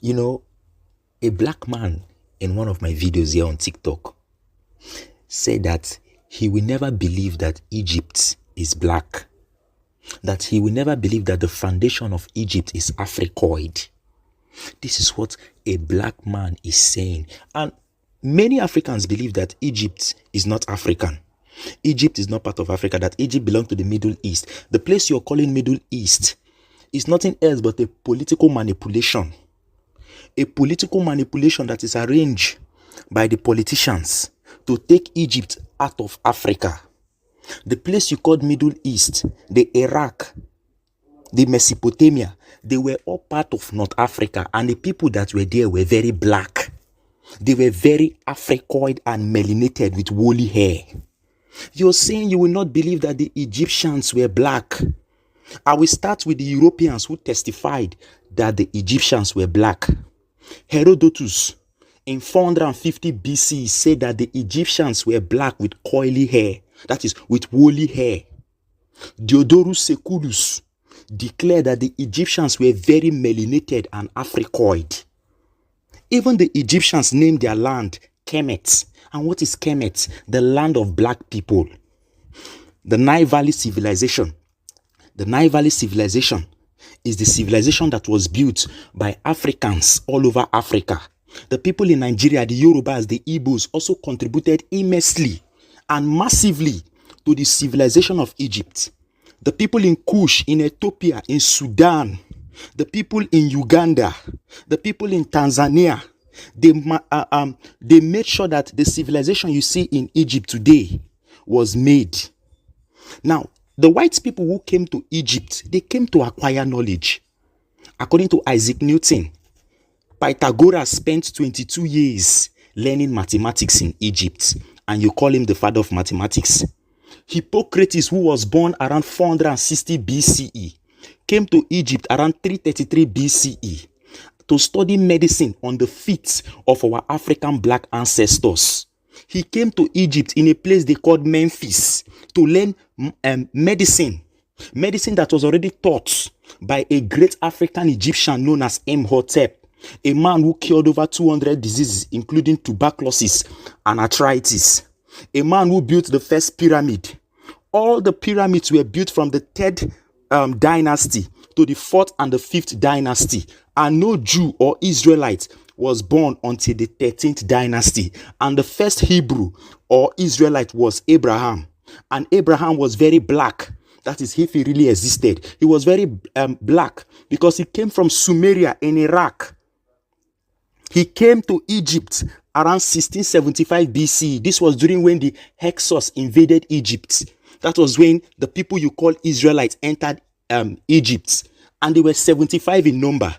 You know, a black man in one of my videos here on TikTok said that he will never believe that Egypt is black, that he will never believe that the foundation of Egypt is Africoid. This is what a black man is saying. And many Africans believe that Egypt is not African. Egypt is not part of Africa, that Egypt belongs to the Middle East. The place you're calling Middle East is nothing else but a political manipulation. A political manipulation that is arranged by the politicians to take Egypt out of Africa. The place you called Middle East, the Iraq, the Mesopotamia, they were all part of North Africa, and the people that were there were very black. They were very Africoid and melanated with woolly hair. You're saying you will not believe that the Egyptians were black. I will start with the Europeans who testified that the Egyptians were black. Herodotus in 450 BC said that the Egyptians were black with coily hair, that is, with woolly hair. Diodorus Siculus declared that the Egyptians were very melanated and Africoid. Even the Egyptians named their land Kemet. And what is Kemet? The land of black people. The Nile Valley civilization. The Nile Valley civilization is the civilization that was built by Africans all over Africa. The people in Nigeria, the Yorubas, the Igbos also contributed immensely and massively to the civilization of Egypt. The people in Kush, in Ethiopia, in Sudan, the people in Uganda, the people in Tanzania, they made sure that the civilization you see in Egypt today was made. Now, the white people who came to Egypt, they came to acquire knowledge. According to Isaac Newton, Pythagoras spent 22 years learning mathematics in Egypt, and you call him the father of mathematics. Hippocrates, who was born around 460 BCE, came to Egypt around 333 BCE to study medicine on the feet of our African black ancestors. He came to Egypt in a place they called Memphis to learn medicine that was already taught by a great African Egyptian known as Imhotep, a man who cured over 200 diseases, including tuberculosis and arthritis, a man who built the first pyramid. All the pyramids were built from the 3rd dynasty to the 4th and the 5th dynasty, and no Jew or Israelite was born until the 13th dynasty. And the first Hebrew or Israelite was Abraham, and Abraham was very black. That is, if he really existed, he was very black because he came from Sumeria in Iraq. He came to Egypt around 1675 BC. This was during when the Hyksos invaded Egypt. That was when the people you call Israelites entered Egypt, and they were 75 in number.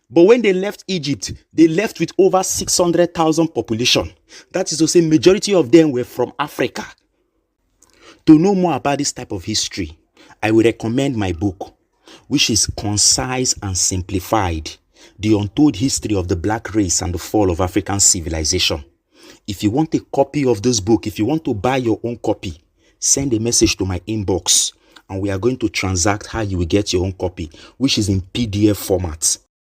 But when they left Egypt, they left with over 600,000 population. That is to say, majority of them were from Africa. To know more about this type of history, I would recommend my book, which is concise and simplified, The Untold History of the Black Race and the Fall of African Civilization. If you want a copy of this book, if you want to buy your own copy, send a message to my inbox, and we are going to transact how you will get your own copy, which is in PDF format.